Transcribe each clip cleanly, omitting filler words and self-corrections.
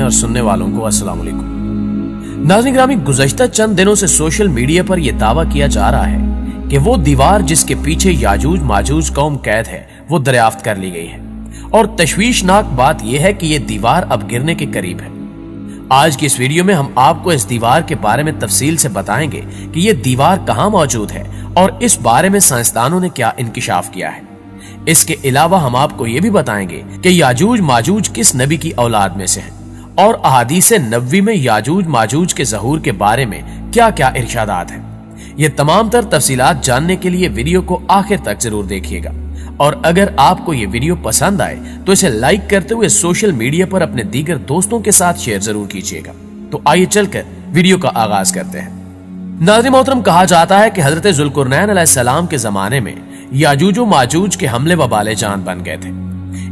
और सुनने वालों को अस्सलाम वालेकुम। नाज़रीन ग्रामी, गुज़श्ता चंद दिनों से सोशल मीडिया पर यह दावा किया जा रहा है कि वो दीवार जिसके पीछे याजूज माजूज कौम कैद है वो दरियाफ्त कर ली गई है, और तशवीशनाक बात यह है कि यह दीवार अब गिरने के करीब है। आज की इस वीडियो में हम आपको इस दीवार के बारे में तफसील से बताएंगे कि यह दीवार कहां मौजूद है और इस बारे में साइंसदानों ने क्या इंकिशाफ किया है। इसके अलावा हम आपको यह भी बताएंगे कि याजूज माजूज किस नबी की औलाद में से हैं और अहादीसे नबवी में याजूज माजूज के ज़हूर के बारे में क्या क्या इरशादात हैं। ये तमाम तर तफसीलात जानने के लिए वीडियो को आखिर तक जरूर देखिएगा, और अगर आपको ये वीडियो पसंद आए तो इसे लाइक करते हुए सोशल मीडिया पर अपने दीगर दोस्तों के साथ शेयर जरूर कीजिएगा। तो आइए चलकर वीडियो का आगाज करते हैं। नाज़रीन मोहतरम, कहा जाता है कि हजरत ज़ुल्कुरनैन अलैहिस्सलाम के जमाने में याजूज माजूज के हमले वबाले जान बन गए थे।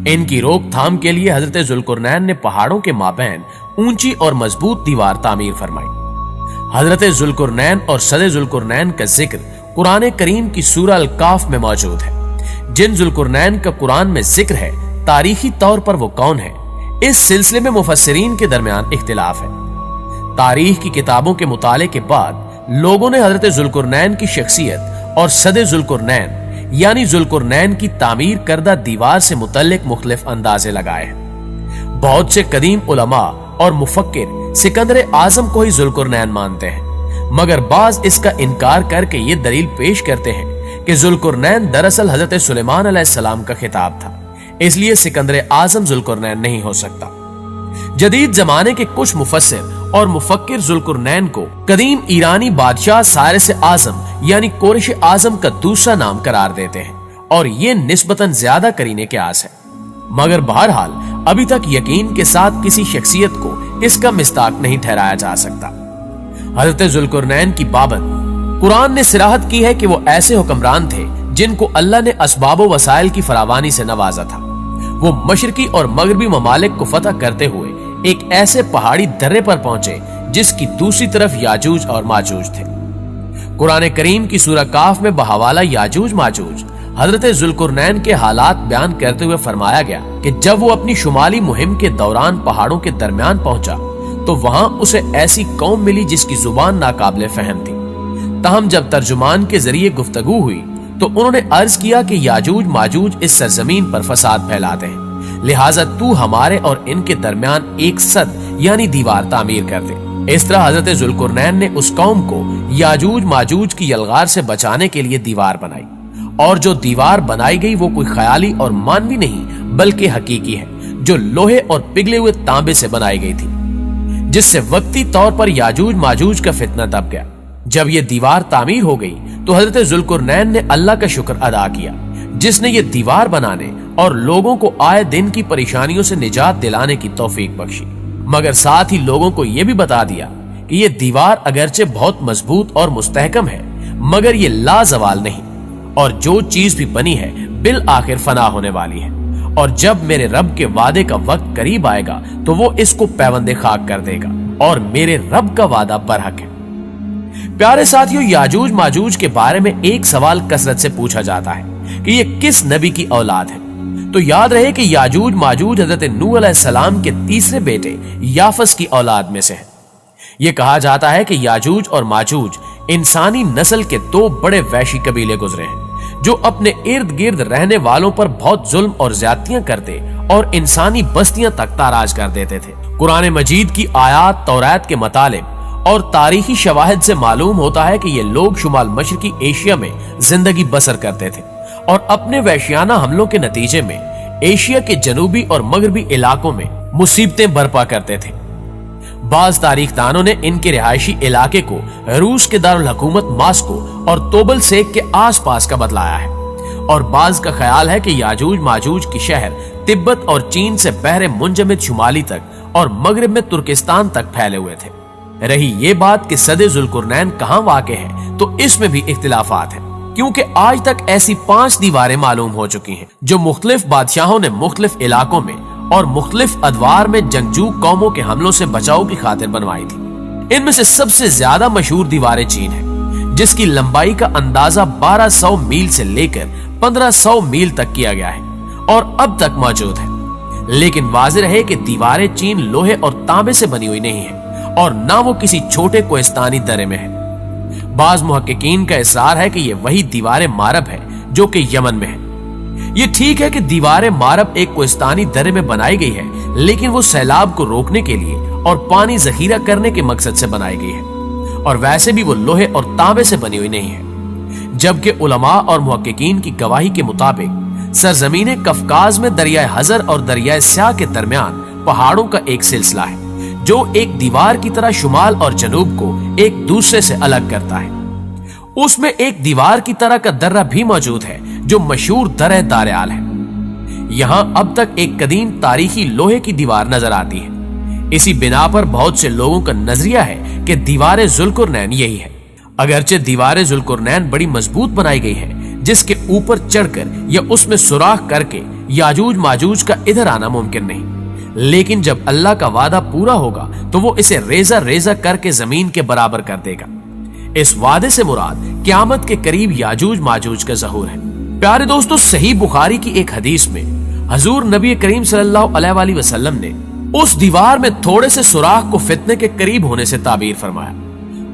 इनकी रोकथाम के लिए हजरत ज़ुल्कुरनैन ने पहाड़ों के माबैन ऊंची और मजबूत दीवार तामीर फरमाई। हजरत ज़ुल्कुरनैन और सदे ज़ुल्कुरनैन का जिक्र कुरान करीम की सूरह अल काफ में मौजूद है। जिन ज़ुल्कुरनैन का कुरान में जिक्र है, तारीखी तौर पर वो कौन है, इस सिलसिले में मुफस्सिरीन के दरमियान इख्तिलाफ है। तारीख की किताबों के मुताले के बाद लोगों ने हजरत ज़ुल्कुरनैन की शख्सियत और सदे ज़ुल्कुरनैन यानी ज़ुल्कुरनैन की तामीर करदा दीवार से मुतल्लिक मुख्तलिफ अंदाजे लगाए हैं। बहुत से कदीम उलमा और मुफक्किर सिकंदर आजम को ही ज़ुल्कुरनैन मानते हैं, मगर बाज इसका इनकार करके ये दलील पेश करते हैं कि ज़ुल्कुरनैन दरअसल हजरत सुलेमान अलैहिस्सलाम का खिताब था, इसलिए सिकंदर आजम ज़ुल्कुरनैन नहीं हो सकता। जदीद जमाने के कुछ मुफस्सिर और मुफक्किर ज़ुल्कुरनैन को कदीम ईरानी बादशाह सारिस आजम यानी कोरिश आजम का दूसरा नाम करार देते हैं, और ये निस्बतन ज्यादा करीने के आस है। मगर बहरहाल अभी तक यकीन के साथ किसी शख्सियत को इसका मिस्ताक नहीं ठहराया जा सकता। हजरत ज़ुल्कुरनैन की बाबत कुरान ने सिराहत की है कि वो ऐसे हुक्मरान थे जिनको अल्लाह ने असबाब वसाइल की फरावानी से नवाजा था। वो मशरकी और मगरबी ममालिक को फतह करते हुए एक ऐसे पहाड़ी दर्रे पर पहुंचे जिसकी दूसरी तरफ याजूज और माजूज थे। कुरान करीम की सूरह काफ में बहवाला याजूज माजूज हजरत ज़ुल्कुरनैन के हालात बयान करते हुए फरमाया गया कि जब वो अपनी शुमाली मुहिम के दौरान पहाड़ों के दरमियान पहुंचा तो वहां उसे ऐसी कौम मिली जिसकी जुबान नाकाबिले फहम थी। तहम जब तर्जुमान के जरिए गुफ्तगू हुई तो उन्होंने अर्ज किया कि याजूज माजूज इस सरजमीन पर फसाद फैलाते हैं, लिहाजा तू हमारे और इनके दरमियान एक सद यानी दीवार तामीर कर दे। इस तरह हजरत ज़ुल्कुरनैन ने उस कौम को याजूज माजूज की यलगार से बचाने के लिए दीवार बनाई, और जो दीवार बनाई गई वो कोई ख्याली और मानवी नहीं बल्कि हकीकी है, जो लोहे और पिघले हुए तांबे से बनाई गई थी, जिससे वक्ती तौर पर याजूज माजूज का फितना दब गया। जब ये दीवार तामीर हो गई तो हजरत ज़ुल्कुरनैन ने अल्लाह का शुक्र अदा किया जिसने ये दीवार बनाने और लोगों को आए दिन की परेशानियों से निजात दिलाने की तौफीक बख्शी, मगर साथ ही लोगों को यह भी बता दिया कि ये दीवार अगरचे बहुत मजबूत और मुस्तहकम है, मगर ये लाजवाल नहीं, और जो चीज भी बनी है बिल आखिर फना होने वाली है, और जब मेरे रब के वादे का वक्त करीब आएगा तो वो इसको पैवंदे खाक कर देगा, और मेरे रब का वादा बरहक है। प्यारे साथियों, याजूज माजूज के बारे में एक सवाल कसरत से पूछा जाता है कि ये किस नबी की औलाद है। तो याद रहे कि याजूज माजूज हजरत नूह अलैहिस्सलाम के तीसरे बेटे याफस की औलाद में से है। यह कहा जाता है कि याजूज और माजूज इंसानी नस्ल के दो बड़े वैशी कबीले गुजरे हैं जो अपने इर्द गिर्द रहने वालों पर बहुत जुल्म और ज्यादतियां करते और इंसानी बस्तियां तक ताराज कर देते थे। कुरान मजीद की आयात तौरात के मुतालिक और तारीखी शवाहिद से मालूम होता है कि ये लोग शुमाल मशरकी एशिया में जिंदगी बसर करते थे और अपने वैश्याना हमलों के नतीजे में एशिया के जनूबी और मगरबी इलाकों में मुसीबतें बर्पा करते थे। बाज तारीखदानों ने इनके रिहायशी इलाके को रूस के दारुल हुकूमत मास्को और तोबल सेक के आसपास का बतलाया है, और बाज का ख्याल है कि याजूज माजूज की शहर तिब्बत और चीन से बहरे मुंजमिद शुमाली तक और मगरिब में तुर्किस्तान तक फैले हुए थे। रही ये बात कि सदे ज़ुल्कुरनैन कहां वाक़े है, तो इसमें भी इख्तिलाफात हैं, क्योंकि आज तक ऐसी 5 दीवारें मालूम हो चुकी हैं जो मुख्तलिफ बादशाहों ने मुख्तलिफ इलाकों में और मुख्तलिफ अदवार में जंगजू कौमों के हमलों से बचाव की खातिर बनवाई थी। इनमें से सबसे ज्यादा मशहूर दीवारें चीन है, जिसकी लंबाई का अंदाजा 1200 मील से लेकर 1500 मील तक किया गया है और अब तक मौजूद है। लेकिन वाज़ेह रहे कि दीवारें चीन लोहे और तांबे से बनी हुई नहीं है और ना वो किसी छोटे कोहिस्तानी दर्रे में है। बाज मुहक्किकीन का इसरार है कि ये वही दीवारें मारब है जो कि यमन में है। ये ठीक है कि दीवारें मारब एक कोहिस्तानी दर्रे में बनाई गई है, लेकिन वो सैलाब को रोकने के लिए और पानी जखीरा करने के मकसद से बनाई गई है, और वैसे भी वो लोहे और तांबे से बनी हुई नहीं है। जबकि उलमा और मुहक्किकीन की गवाही के मुताबिक सरजमीन कफकाज में दरियाए हजर और दरियाए स्याह के दरमियान पहाड़ों का एक सिलसिला है जो एक दीवार की तरह शुमाल और जनूब को एक दूसरे से अलग करता है। उसमें एक दीवार की तरह का दर्रा भी मौजूद है जो मशहूर दर्रे दारेआल है। यहां अब तक एक कदीम तारीखी लोहे की दीवार नजर आती है। इसी बिना पर बहुत से लोगों का नजरिया है कि दीवार जुल्कुरनैन यही है। अगरचे दीवार जुल्कुरनैन बड़ी मजबूत बनाई गई है, जिसके ऊपर चढ़कर या उसमें सुराख करके याजूज माजूज का इधर आना मुमकिन नहीं, लेकिन जब अल्लाह का वादा पूरा होगा तो वो इसे रेजा रेजा करके जमीन के बराबर कर देगा। इस वादे से मुराद क़यामत के करीब याजूज माजूज का ज़हूर है। प्यारे दोस्तों, सही बुखारी की एक हदीस में हजूर नबी करीम सल्लल्लाहु अलैहि वसल्लम ने उस दीवार में थोड़े से सुराख को फितने के करीब होने से ताबीर फरमाया।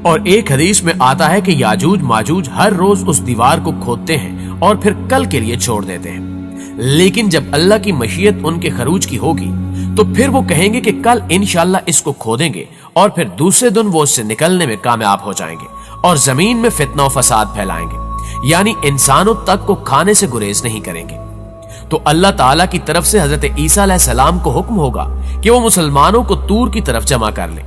और एक हदीस में आता है कि याजूज माजूज हर रोज उस दीवार को खोदते हैं और फिर कल के लिए छोड़ देते हैं, लेकिन जब अल्लाह की मशीयत उनके खरूज की होगी तो फिर वो कहेंगे कि कल इंशाअल्लाह इसको खोदेंगे, और फिर दूसरे दिन वो इससे निकलने में कामयाब हो जाएंगे और जमीन में फितना और फसाद फैलाएंगे, यानी इंसानों तक को खाने से गुरेज नहीं करेंगे। तो अल्लाह ताला की तरफ से हजरत ईसा अलैहिस्सलाम को हुक्म होगा कि वो मुसलमानों को तूर की तरफ जमा कर ले,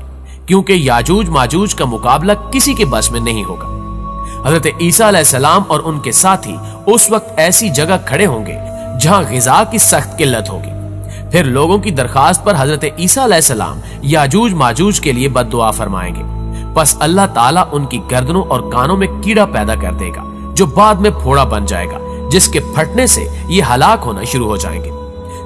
क्योंकि याजूज माजूज का मुकाबला किसी के बस में नहीं होगा। हजरत ईसा अलैहिस्सलाम और उनके साथी उस वक्त ऐसी जगह खड़े होंगे जहां गिजा की सख्त किल्लत होगी। फिर लोगों की दरखास्त पर हजरत ईसा अलैहिस्सलाम याजूज माजूज के लिए बद्दुआ फरमाएंगे। बस अल्लाह ताला उनकी गर्दनों और कानों में कीड़ा पैदा कर देगा जो बाद में फोड़ा बन जाएगा, जिसके फटने से ये हलाक होना शुरू हो जाएंगे।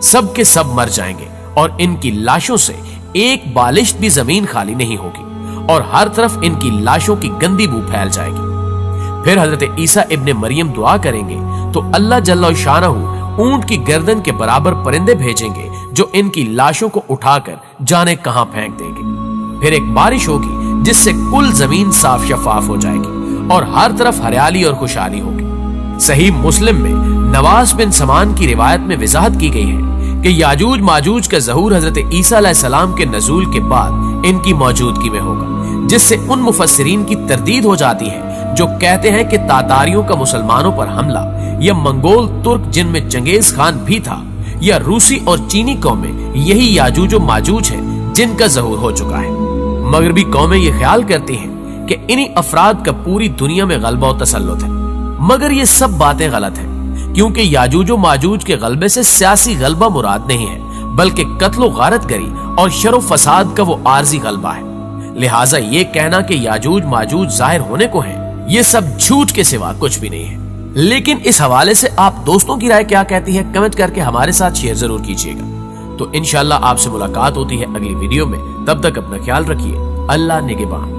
सब के सब मर जाएंगे और इनकी लाशों से एक बालिश भी जमीन खाली नहीं होगी और हर तरफ इनकी लाशों की गंदी बू फैल जाएगी। फिर हजरत ईसा इब्ने मरियम दुआ करेंगे तो अल्लाह जल्ल शानहू ऊंट की गर्दन के बराबर परिंदे भेजेंगे जो इनकी लाशों को उठाकर जाने कहां फेंक देंगे। फिर एक बारिश होगी जिससे कुल जमीन साफ शफाफ हो जाएगी और हर तरफ हरियाली और खुशहाली होगी। सही मुस्लिम में नवाज बिन समान की रिवायत में वजाहत की गई है कि याजूज माजूज का ज़हूर हजरत ईसा अलैहिस्सलाम के नज़ूल के बाद इनकी मौजूदगी में होगा, जिससे उन मुफस्सिरीन की तरदीद हो जाती है जो कहते हैं कि तातारियों का मुसलमानों पर हमला या मंगोल तुर्क जिनमें चंगेज खान भी था या रूसी और चीनी कौमें यही याजूज और माजूज है जिनका ज़हूर हो चुका है। मगरबी कौमें ये ख्याल करती हैं कि इन्हीं अफराद का पूरी दुनिया में गलबा और तसल्लुत है, मगर ये सब बातें गलत हैं, क्योंकि याजूज माजूज के गलबे से सियासी गलबा मुराद नहीं है, बल्कि कत्लो गारतगरी और शरो फसाद का वो आर्जी गलबा है। लिहाजा ये कहना कि याजूज माजूज जाहिर होने को है, ये सब झूठ के सिवा कुछ भी नहीं है। लेकिन इस हवाले से आप दोस्तों की राय क्या कहती है, कमेंट करके हमारे साथ शेयर जरूर कीजिएगा। तो इंशाअल्लाह आपसे मुलाकात होती है अगली वीडियो में। तब तक अपना ख्याल रखिए। अल्लाह निगहबान।